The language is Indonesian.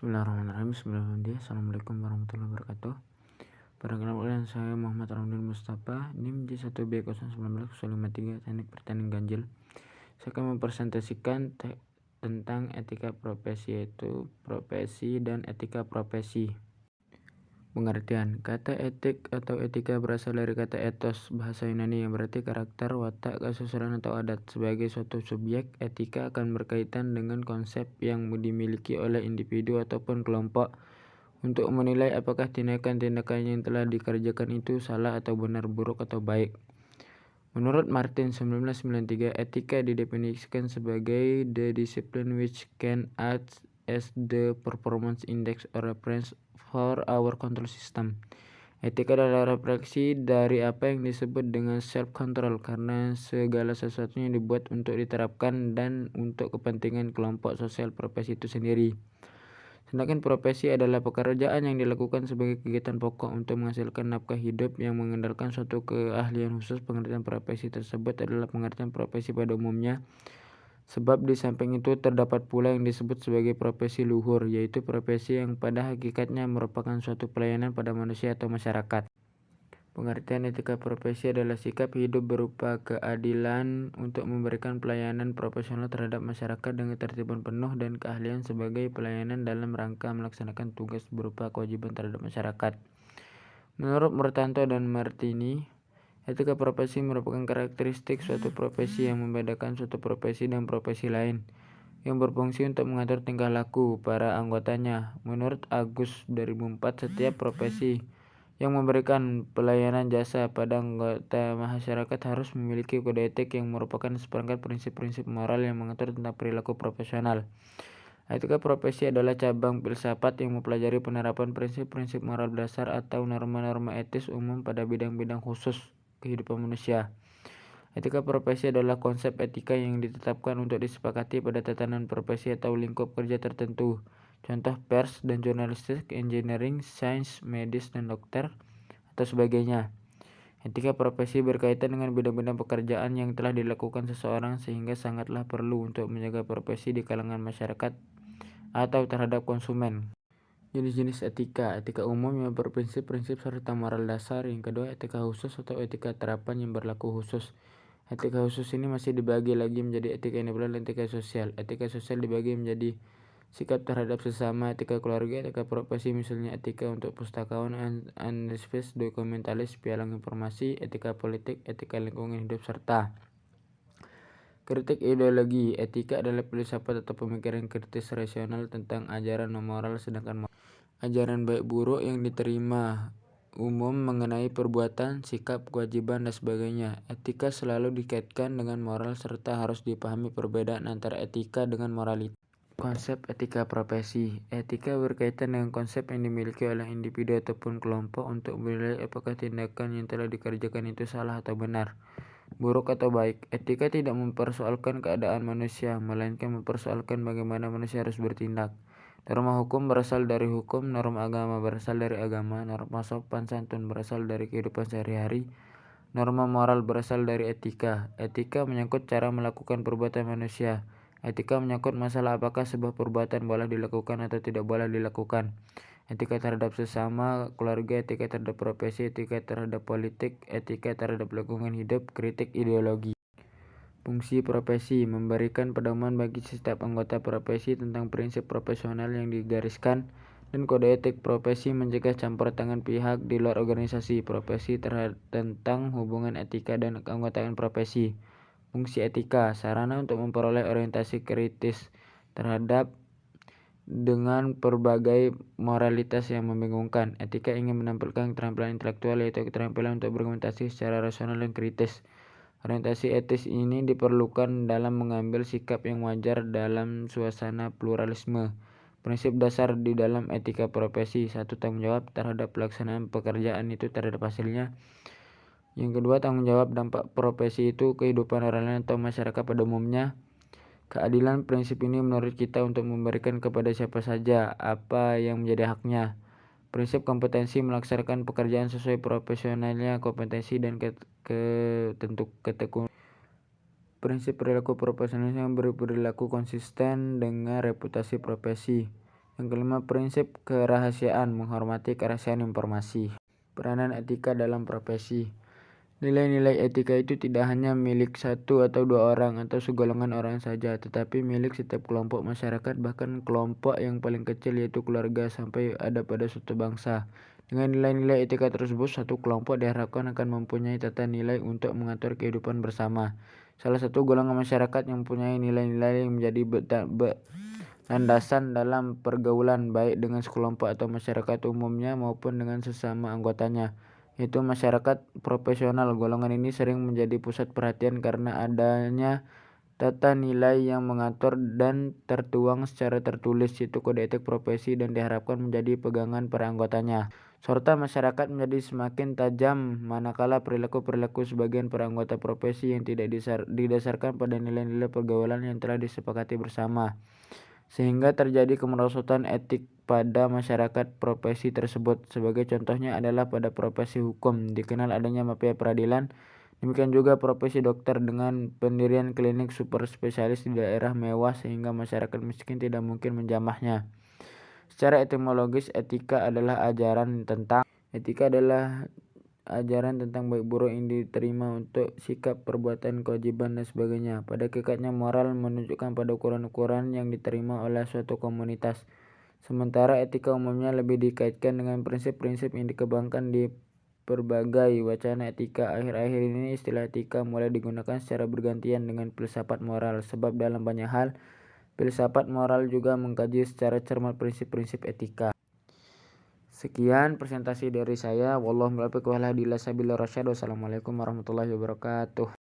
Bismillahirrahmanirrahim. Assalamualaikum warahmatullahi wabarakatuh. Perkenalkan, saya Muhammad Ramdan Mustafa, NIM J1B019-53, Teknik Pertanian Ganjil. Saya akan mempresentasikan tentang etika profesi, yaitu profesi dan etika profesi. Pengertian kata etik atau etika berasal dari kata ethos bahasa Yunani yang berarti karakter, watak, kesusilaan atau adat. Sebagai suatu subjek, etika akan berkaitan dengan konsep yang dimiliki oleh individu ataupun kelompok untuk menilai apakah tindakan-tindakan yang telah dikerjakan itu salah atau benar, buruk atau baik. Menurut Martin 1993, etika didefinisikan sebagai the discipline which can act as the performance index or reference for our control system. Etika adalah refleksi dari apa yang disebut dengan self-control, karena segala sesuatunya dibuat untuk diterapkan dan untuk kepentingan kelompok sosial profesi itu sendiri. Sedangkan profesi adalah pekerjaan yang dilakukan sebagai kegiatan pokok untuk menghasilkan nafkah hidup yang mengandalkan suatu keahlian khusus. Pengertian profesi tersebut adalah pengertian profesi pada umumnya, sebab di samping itu terdapat pula yang disebut sebagai profesi luhur, yaitu profesi yang pada hakikatnya merupakan suatu pelayanan pada manusia atau masyarakat. Pengertian etika profesi adalah sikap hidup berupa keadilan untuk memberikan pelayanan profesional terhadap masyarakat dengan ketertiban penuh dan keahlian sebagai pelayanan dalam rangka melaksanakan tugas berupa kewajiban terhadap masyarakat. Menurut Murtanto dan Martini, etika profesi merupakan karakteristik suatu profesi yang membedakan suatu profesi dan profesi lain, yang berfungsi untuk mengatur tingkah laku para anggotanya. Menurut Agus 2004, setiap profesi yang memberikan pelayanan jasa pada anggota masyarakat harus memiliki kode etik yang merupakan seperangkat prinsip-prinsip moral yang mengatur tentang perilaku profesional. Etika profesi adalah cabang filsafat yang mempelajari penerapan prinsip-prinsip moral dasar atau norma-norma etis umum pada bidang-bidang khusus kehidupan manusia. Etika profesi adalah konsep etika yang ditetapkan untuk disepakati pada tatanan profesi atau lingkup kerja tertentu. Contoh pers dan jurnalistik, engineering, sains, medis, dan dokter, atau sebagainya. Etika profesi berkaitan dengan bidang-bidang pekerjaan yang telah dilakukan seseorang, sehingga sangatlah perlu untuk menjaga profesi di kalangan masyarakat atau terhadap konsumen. Jenis-jenis etika. Etika umum yang berprinsip-prinsip serta moral dasar. Yang kedua, etika khusus atau etika terapan yang berlaku khusus. Etika khusus ini masih dibagi lagi menjadi etika individual dan etika sosial. Etika sosial dibagi menjadi sikap terhadap sesama, etika keluarga, etika profesi, misalnya etika untuk pustakawan, analisis, dokumentalis, pialang informasi, etika politik, etika lingkungan hidup, serta kritik ideologi. Etika adalah filsafat atau pemikiran kritis rasional tentang ajaran moral, sedangkan ajaran baik buruk yang diterima umum mengenai perbuatan, sikap, kewajiban, dan sebagainya. Etika selalu dikaitkan dengan moral serta harus dipahami perbedaan antara etika dengan moralitas. Konsep etika profesi. Etika berkaitan dengan konsep yang dimiliki oleh individu ataupun kelompok untuk menilai apakah tindakan yang telah dikerjakan itu salah atau benar, buruk atau baik. Etika tidak mempersoalkan keadaan manusia, melainkan mempersoalkan bagaimana manusia harus bertindak. Norma hukum berasal dari hukum, norma agama berasal dari agama, norma sopan santun berasal dari kehidupan sehari-hari, norma moral berasal dari etika. Etika menyangkut cara melakukan perbuatan manusia. Etika menyangkut masalah apakah sebuah perbuatan boleh dilakukan atau tidak boleh dilakukan. Etika terhadap sesama, keluarga, etika terhadap profesi, etika terhadap politik, etika terhadap lingkungan hidup, kritik ideologi. Fungsi profesi. Memberikan pedoman bagi setiap anggota profesi tentang prinsip profesional yang digariskan dan kode etik profesi, mencegah campur tangan pihak di luar organisasi profesi tentang hubungan etika dan keanggotaan profesi. Fungsi etika. Sarana untuk memperoleh orientasi kritis terhadap dengan berbagai moralitas yang membingungkan. Etika ingin menampilkan keterampilan intelektual, yaitu keterampilan untuk berargumentasi secara rasional dan kritis. Orientasi etis ini diperlukan dalam mengambil sikap yang wajar dalam suasana pluralisme. Prinsip dasar di dalam etika profesi. 1. Tanggung jawab terhadap pelaksanaan pekerjaan itu terhadap hasilnya. Yang kedua, tanggung jawab dampak profesi itu kehidupan orang lain atau masyarakat pada umumnya. Keadilan. Prinsip ini menurut kita untuk memberikan kepada siapa saja apa yang menjadi haknya. Prinsip kompetensi. Melaksanakan pekerjaan sesuai profesionalnya, kompetensi, dan ketekunan. Prinsip perilaku profesional yang berperilaku konsisten dengan reputasi profesi. Yang kelima, prinsip kerahasiaan, menghormati kerahasiaan informasi. Peranan etika dalam profesi. Nilai-nilai etika itu tidak hanya milik satu atau dua orang atau segolongan orang saja, tetapi milik setiap kelompok masyarakat, bahkan kelompok yang paling kecil yaitu keluarga, sampai ada pada suatu bangsa. Dengan nilai-nilai etika tersebut, satu kelompok diharapkan akan mempunyai tata nilai untuk mengatur kehidupan bersama. Salah satu golongan masyarakat yang mempunyai nilai-nilai yang menjadi landasan dalam pergaulan, baik dengan sekelompok atau masyarakat umumnya maupun dengan sesama anggotanya, yaitu masyarakat profesional. Golongan ini sering menjadi pusat perhatian karena adanya tata nilai yang mengatur dan tertuang secara tertulis, yaitu kode etik profesi, dan diharapkan menjadi pegangan para anggotanya. Sorotan masyarakat menjadi semakin tajam manakala perilaku-perilaku sebagian para anggota profesi yang tidak didasarkan pada nilai-nilai pergaulan yang telah disepakati bersama, sehingga terjadi kemerosotan etik pada masyarakat profesi tersebut. Sebagai contohnya adalah pada profesi hukum, dikenal adanya mafia peradilan. Demikian juga profesi dokter dengan pendirian klinik super spesialis di daerah mewah, sehingga masyarakat miskin tidak mungkin menjamahnya. Secara etimologis, etika adalah ajaran tentang baik buruk yang diterima untuk sikap, perbuatan, kewajiban, dan sebagainya. Pada hakikatnya, moral menunjukkan pada ukuran-ukuran yang diterima oleh suatu komunitas. Sementara etika umumnya lebih dikaitkan dengan prinsip-prinsip yang dikembangkan di berbagai wacana etika. Akhir-akhir ini istilah etika mulai digunakan secara bergantian dengan filsafat moral, sebab dalam banyak hal filsafat moral juga mengkaji secara cermat prinsip-prinsip etika. Sekian presentasi dari saya. Wallahu muwaffiq wa hadi ila sabilir rasyad. Wassalamualaikum warahmatullahi wabarakatuh.